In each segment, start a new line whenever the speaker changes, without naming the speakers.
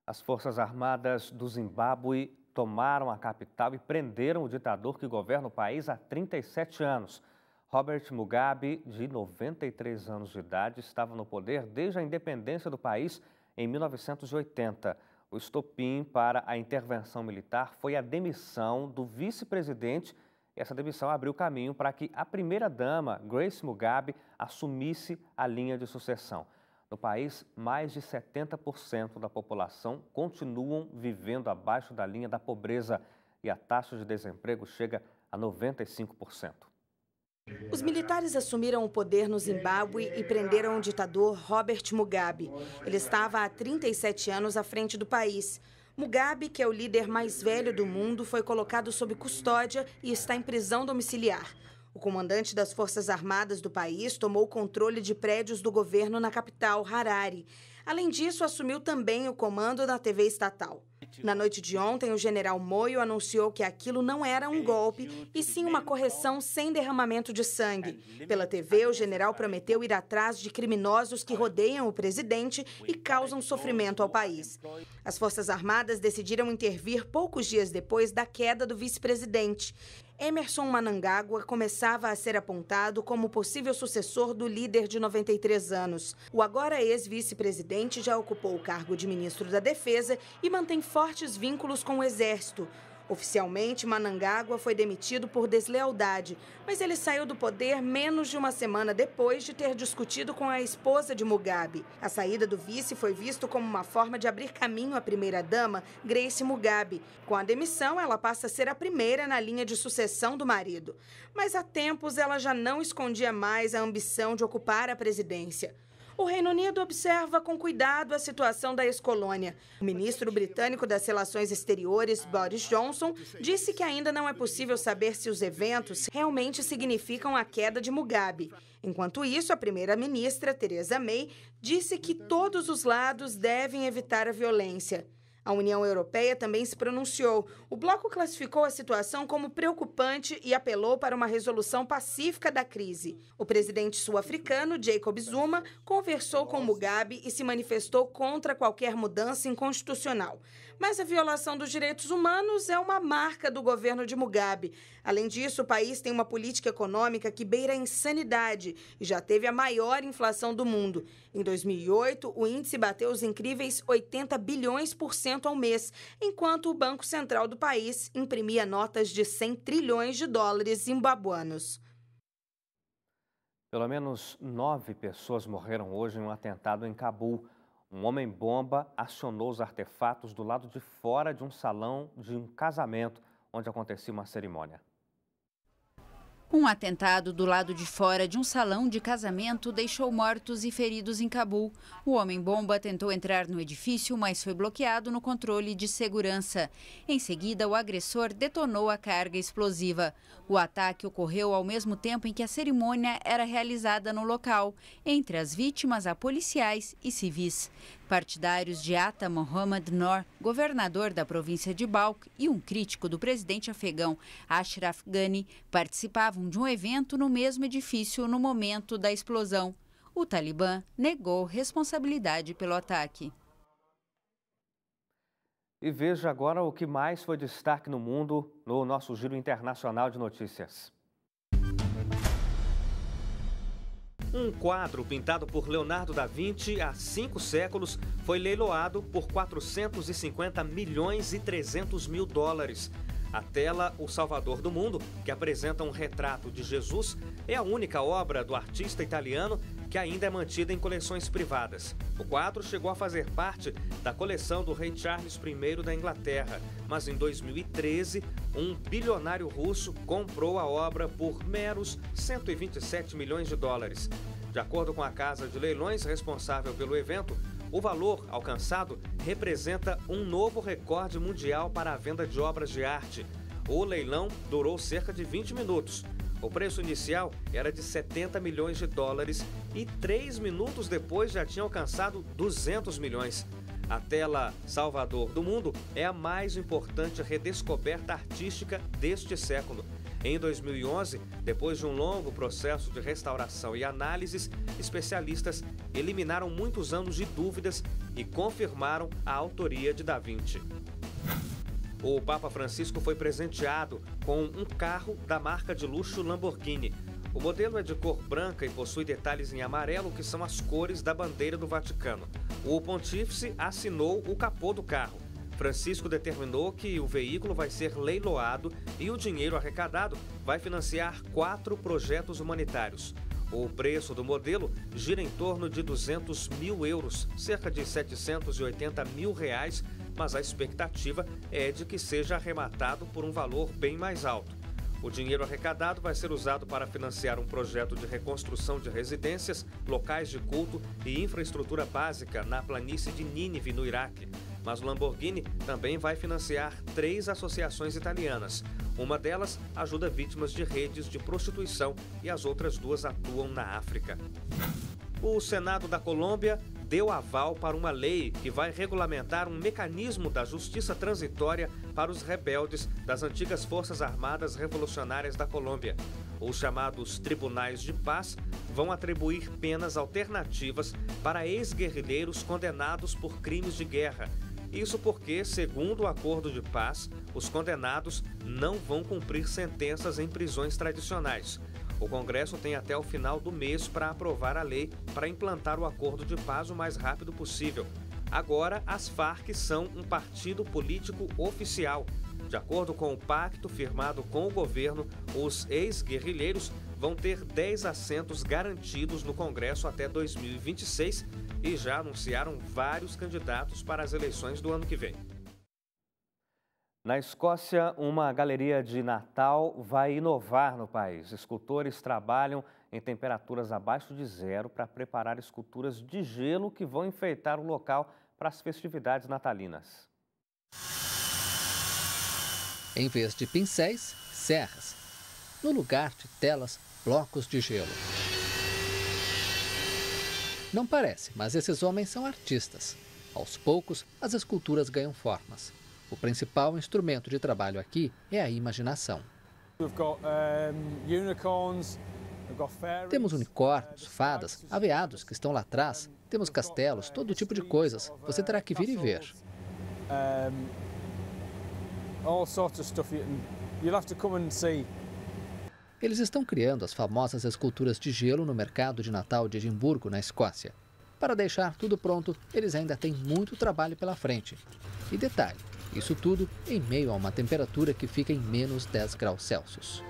As Forças Armadas do Zimbábue tomaram a capital e prenderam o ditador que governa o país há 37 anos. Robert Mugabe, de 93 anos de idade, estava no poder desde a independência do país em 1980. O estopim para a intervenção militar foi a demissão do vice-presidente. Essa demissão abriu caminho para que a primeira-dama, Grace Mugabe, assumisse a linha de sucessão. No país, mais de 70% da população continuam vivendo abaixo da linha da pobreza e a taxa de desemprego chega a 95%.
Os militares assumiram o poder no Zimbábue e prenderam o ditador Robert Mugabe. Ele estava há 37 anos à frente do país. Mugabe, que é o líder mais velho do mundo, foi colocado sob custódia e está em prisão domiciliar. O comandante das Forças Armadas do país tomou o controle de prédios do governo na capital, Harare. Além disso, assumiu também o comando da TV estatal. Na noite de ontem, o general Moyo anunciou que aquilo não era um golpe, e sim uma correção sem derramamento de sangue. Pela TV, o general prometeu ir atrás de criminosos que rodeiam o presidente e causam sofrimento ao país. As Forças Armadas decidiram intervir poucos dias depois da queda do vice-presidente. Emmerson Mnangagwa começava a ser apontado como possível sucessor do líder de 93 anos. O agora ex-vice-presidente já ocupou o cargo de ministro da Defesa e mantém fortes vínculos com o Exército. Oficialmente, Mnangagwa foi demitido por deslealdade, mas ele saiu do poder menos de uma semana depois de ter discutido com a esposa de Mugabe. A saída do vice foi visto como uma forma de abrir caminho à primeira-dama, Grace Mugabe. Com a demissão, ela passa a ser a primeira na linha de sucessão do marido. Mas há tempos ela já não escondia mais a ambição de ocupar a presidência. O Reino Unido observa com cuidado a situação da ex-colônia. O ministro britânico das Relações Exteriores, Boris Johnson, disse que ainda não é possível saber se os eventos realmente significam a queda de Mugabe. Enquanto isso, a primeira-ministra, Theresa May, disse que todos os lados devem evitar a violência. A União Europeia também se pronunciou. O bloco classificou a situação como preocupante e apelou para uma resolução pacífica da crise. O presidente sul-africano, Jacob Zuma, conversou com Mugabe e se manifestou contra qualquer mudança inconstitucional. Mas a violação dos direitos humanos é uma marca do governo de Mugabe. Além disso, o país tem uma política econômica que beira a insanidade e já teve a maior inflação do mundo. Em 2008, o índice bateu os incríveis 80 bilhões por cento ao mês, enquanto o Banco Central do país imprimia notas de 100 trilhões de dólares zimbabuanos.
Pelo menos 9 pessoas morreram hoje em um atentado em Cabul. Um homem-bomba acionou os artefatos do lado de fora de um salão de um casamento, onde acontecia uma cerimônia.
Um atentado do lado de fora de um salão de casamento deixou mortos e feridos em Cabul. O homem-bomba tentou entrar no edifício, mas foi bloqueado no controle de segurança. Em seguida, o agressor detonou a carga explosiva. O ataque ocorreu ao mesmo tempo em que a cerimônia era realizada no local. Entre as vítimas, há policiais e civis. Partidários de Atta Mohamed Noor, governador da província de Balkh, e um crítico do presidente afegão Ashraf Ghani participavam de um evento no mesmo edifício no momento da explosão. O Talibã negou responsabilidade pelo ataque.
E veja agora o que mais foi destaque no mundo no nosso Giro Internacional de Notícias. Um quadro pintado por Leonardo da Vinci há 5 séculos foi leiloado por 450 milhões e 300 mil dólares. A tela O Salvador do Mundo, que apresenta um retrato de Jesus, é a única obra do artista italiano que ainda é mantida em coleções privadas. O quadro chegou a fazer parte da coleção do rei Charles I da Inglaterra, mas em 2013, um bilionário russo comprou a obra por meros 127 milhões de dólares. De acordo com a casa de leilões responsável pelo evento, o valor alcançado representa um novo recorde mundial para a venda de obras de arte. O leilão durou cerca de 20 minutos. O preço inicial era de 70 milhões de dólares e 3 minutos depois já tinha alcançado 200 milhões. A tela Salvador do Mundo é a mais importante redescoberta artística deste século. Em 2011, depois de um longo processo de restauração e análises, especialistas eliminaram muitos anos de dúvidas e confirmaram a autoria de Da Vinci. O Papa Francisco foi presenteado com um carro da marca de luxo Lamborghini. O modelo é de cor branca e possui detalhes em amarelo, que são as cores da bandeira do Vaticano. O pontífice assinou o capô do carro. Francisco determinou que o veículo vai ser leiloado e o dinheiro arrecadado vai financiar 4 projetos humanitários. O preço do modelo gira em torno de 200 mil euros, cerca de 780 mil reais, mas a expectativa é de que seja arrematado por um valor bem mais alto. O dinheiro arrecadado vai ser usado para financiar um projeto de reconstrução de residências, locais de culto e infraestrutura básica na planície de Nínive, no Iraque. Mas o Lamborghini também vai financiar 3 associações italianas. Uma delas ajuda vítimas de redes de prostituição e as outras 2 atuam na África. O Senado da Colômbia deu aval para uma lei que vai regulamentar um mecanismo da justiça transitória para os rebeldes das antigas Forças Armadas Revolucionárias da Colômbia. Os chamados Tribunais de Paz vão atribuir penas alternativas para ex-guerrilheiros condenados por crimes de guerra. Isso porque, segundo o acordo de paz, os condenados não vão cumprir sentenças em prisões tradicionais. O Congresso tem até o final do mês para aprovar a lei para implantar o acordo de paz o mais rápido possível. Agora, as Farc são um partido político oficial. De acordo com o pacto firmado com o governo, os ex-guerrilheiros vão ter 10 assentos garantidos no Congresso até 2026 e já anunciaram vários candidatos para as eleições do ano que vem. Na Escócia, uma galeria de Natal vai inovar no país. Escultores trabalham em temperaturas abaixo de zero para preparar esculturas de gelo que vão enfeitar o local para as festividades natalinas.
Em vez de pincéis, serras. No lugar de telas, blocos de gelo. Não parece, mas esses homens são artistas. Aos poucos, as esculturas ganham formas. O principal instrumento de trabalho aqui é a imaginação. Temos unicórnios, fadas, aveados que estão lá atrás. Temos castelos, todo tipo de coisas. Você terá que vir e ver. Eles estão criando as famosas esculturas de gelo no mercado de Natal de Edimburgo, na Escócia. Para deixar tudo pronto, eles ainda têm muito trabalho pela frente. E detalhe, isso tudo em meio a uma temperatura que fica em menos 10 graus Celsius.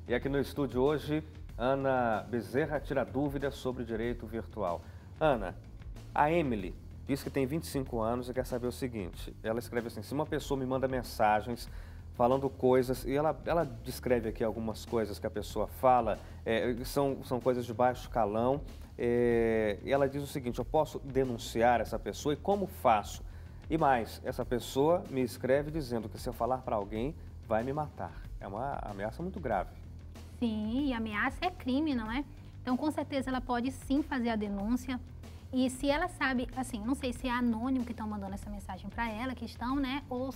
E aqui no estúdio hoje, Ana Bezerra tira dúvidas sobre direito virtual. Ana, a Emily diz que tem 25 anos e quer saber o seguinte. Ela escreve assim: se uma pessoa me manda mensagens falando coisas, e ela descreve aqui algumas coisas que a pessoa fala, são coisas de baixo calão, e ela diz o seguinte: eu posso denunciar essa pessoa e como faço? E mais, essa pessoa me escreve dizendo que se eu falar para alguém, vai me matar. É uma ameaça muito grave.
Sim, e ameaça é crime, não é? Então, com certeza, ela pode sim fazer a denúncia. E se ela sabe, assim, não sei se é anônimo que estão mandando essa mensagem para ela, que estão, né? Ou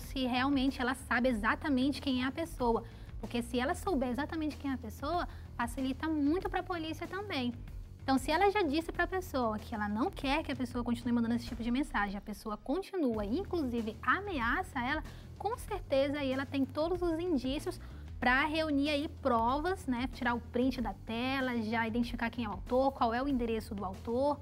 se realmente ela sabe exatamente quem é a pessoa. Porque se ela souber exatamente quem é a pessoa, facilita muito para a polícia também. Então, se ela já disse para a pessoa que ela não quer que a pessoa continue mandando esse tipo de mensagem, a pessoa continua e, inclusive, ameaça ela, com certeza aí ela tem todos os indícios para reunir aí provas, né? Tirar o print da tela, já identificar quem é o autor, qual é o endereço do autor.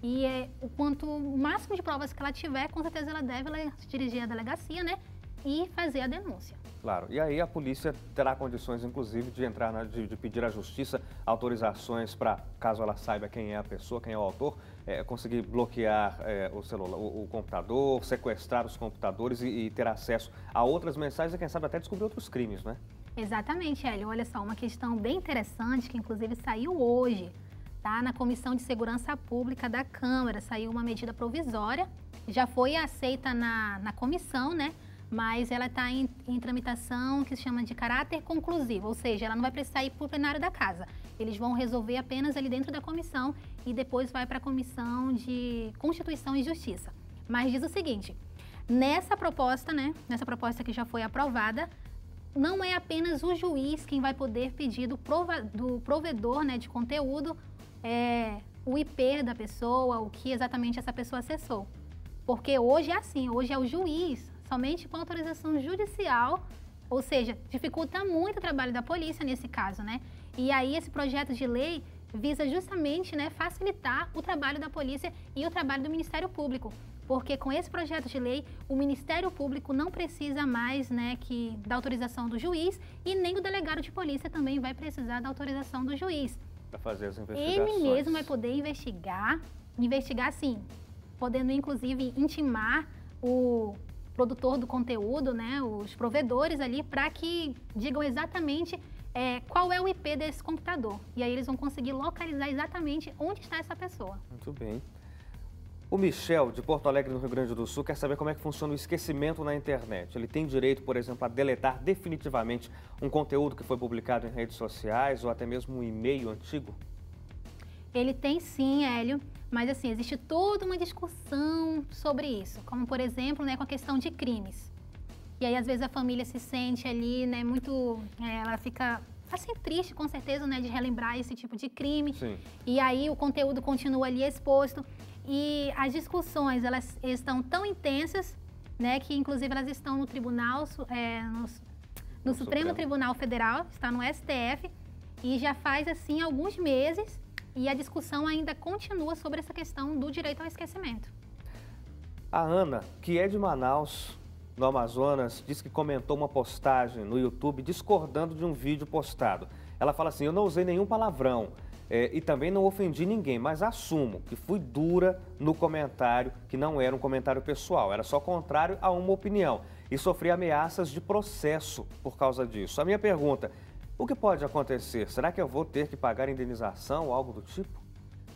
E o máximo de provas que ela tiver, com certeza ela deve se dirigir à delegacia, né? E fazer a denúncia.
Claro, e aí a polícia terá condições, inclusive, de entrar, de pedir à justiça autorizações para, caso ela saiba quem é a pessoa, quem é o autor, conseguir bloquear o celular, o computador, sequestrar os computadores e ter acesso a outras mensagens e, quem sabe, até descobrir outros crimes, né?
Exatamente, Hélio. Olha só, uma questão bem interessante que, inclusive, saiu hoje, tá? Na Comissão de Segurança Pública da Câmara, saiu uma medida provisória, já foi aceita na comissão, né? mas ela está em tramitação que se chama de caráter conclusivo, ou seja, ela não vai precisar ir para o plenário da casa. Eles vão resolver apenas ali dentro da comissão e depois vai para a Comissão de Constituição e Justiça. Mas diz o seguinte, nessa proposta, né, nessa proposta que já foi aprovada, não é apenas o juiz quem vai poder pedir do provedor, né, de conteúdo o IP da pessoa, o que exatamente essa pessoa acessou. Porque hoje é assim, hoje é o juiz, somente com autorização judicial, ou seja, dificulta muito o trabalho da polícia nesse caso, né? E aí esse projeto de lei visa justamente, né, facilitar o trabalho da polícia e o trabalho do Ministério Público. Porque com esse projeto de lei, o Ministério Público não precisa mais, né, da autorização do juiz e nem o delegado de polícia também vai precisar da autorização do juiz.
Para fazer as investigações.
Ele mesmo vai poder investigar sim, podendo inclusive intimar o produtor do conteúdo, né, os provedores ali, para que digam exatamente qual é o IP desse computador. E aí eles vão conseguir localizar exatamente onde está essa pessoa.
Muito bem. O Michel, de Porto Alegre, no Rio Grande do Sul, quer saber como é que funciona o esquecimento na internet. Ele tem direito, por exemplo, a deletar definitivamente um conteúdo que foi publicado em redes sociais ou até mesmo um e-mail antigo?
Ele tem sim, Hélio, mas assim, existe toda uma discussão sobre isso, como por exemplo, né, com a questão de crimes. E aí às vezes a família se sente ali, né, ela fica assim triste com certeza, né, de relembrar esse tipo de crime. Sim. E aí o conteúdo continua ali exposto. E as discussões, elas estão tão intensas, né, que inclusive elas estão no tribunal, no Supremo Tribunal Federal, está no STF, e já faz assim alguns meses, e a discussão ainda continua sobre essa questão do direito ao esquecimento.
A Ana, que é de Manaus, no Amazonas, diz que comentou uma postagem no YouTube discordando de um vídeo postado. Ela fala assim, eu não usei nenhum palavrão. E também não ofendi ninguém, mas assumo que fui dura no comentário, que não era um comentário pessoal, era só contrário a uma opinião. E sofri ameaças de processo por causa disso. A minha pergunta, o que pode acontecer? Será que eu vou ter que pagar indenização ou algo do tipo?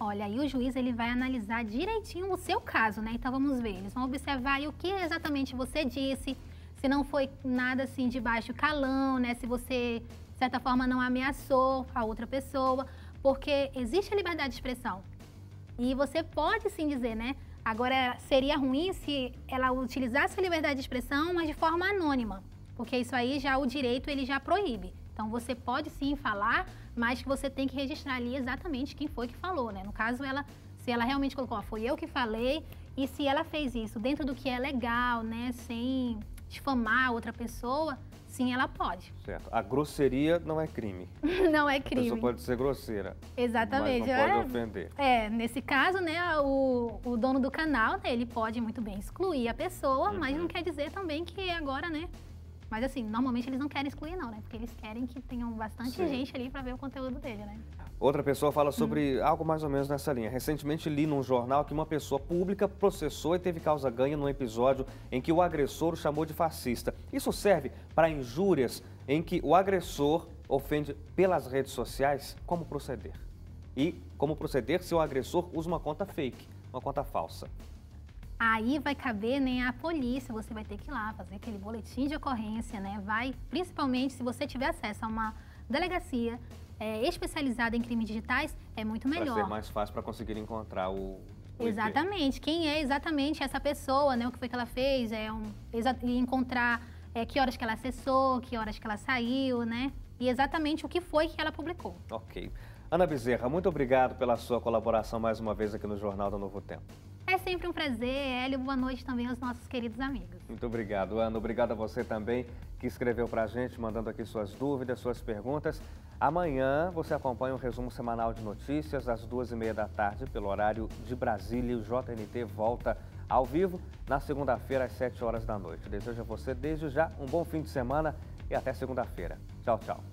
Olha, aí o juiz ele vai analisar direitinho o seu caso, né? Então vamos ver, eles vão observar aí o que exatamente você disse, se não foi nada assim de baixo calão, né? Se você, de certa forma, não ameaçou a outra pessoa. Porque existe a liberdade de expressão e você pode sim dizer, né? Agora, seria ruim se ela utilizasse a liberdade de expressão, mas de forma anônima, porque isso aí já o direito ele já proíbe. Então, você pode sim falar, mas que você tem que registrar ali exatamente quem foi que falou, né? No caso, se ela realmente colocou, foi eu que falei, e se ela fez isso dentro do que é legal, né? Sem difamar outra pessoa, sim, ela pode.
Certo. A grosseria não é crime.
Não é crime.
A pessoa pode ser grosseira.
Exatamente.
Mas não pode ofender.
Nesse caso, né, o dono do canal, né, ele pode muito bem excluir a pessoa, mas não quer dizer também que agora, né? Mas assim, normalmente eles não querem excluir não, né? Porque eles querem que tenham bastante gente ali para ver o conteúdo dele, né?
Outra pessoa fala sobre algo mais ou menos nessa linha. Recentemente li num jornal que uma pessoa pública processou e teve causa ganha num episódio em que o agressor o chamou de fascista. Isso serve para injúrias em que o agressor ofende pelas redes sociais? Como proceder? E como proceder se o agressor usa uma conta fake, uma conta falsa?
Aí vai caber, né, a polícia, você vai ter que ir lá fazer aquele boletim de ocorrência, né? Principalmente se você tiver acesso a uma delegacia especializada em crimes digitais, é muito melhor.
Vai ser mais fácil para conseguir encontrar o
exatamente. Quem é exatamente essa pessoa, né? O que foi que ela fez, e encontrar que horas que ela acessou, que horas que ela saiu, né? E exatamente o que foi que ela publicou.
Ok. Ana Bezerra, muito obrigado pela sua colaboração mais uma vez aqui no Jornal do Novo Tempo.
É sempre um prazer, Hélio. Boa noite também aos nossos queridos amigos.
Muito obrigado, Ana. Obrigado a você também que escreveu para a gente, mandando aqui suas dúvidas, suas perguntas. Amanhã você acompanha um resumo semanal de notícias às 2h30 da tarde, pelo horário de Brasília. O JNT volta ao vivo na segunda-feira às 7 horas da noite. Desejo a você, desde já, um bom fim de semana e até segunda-feira. Tchau, tchau.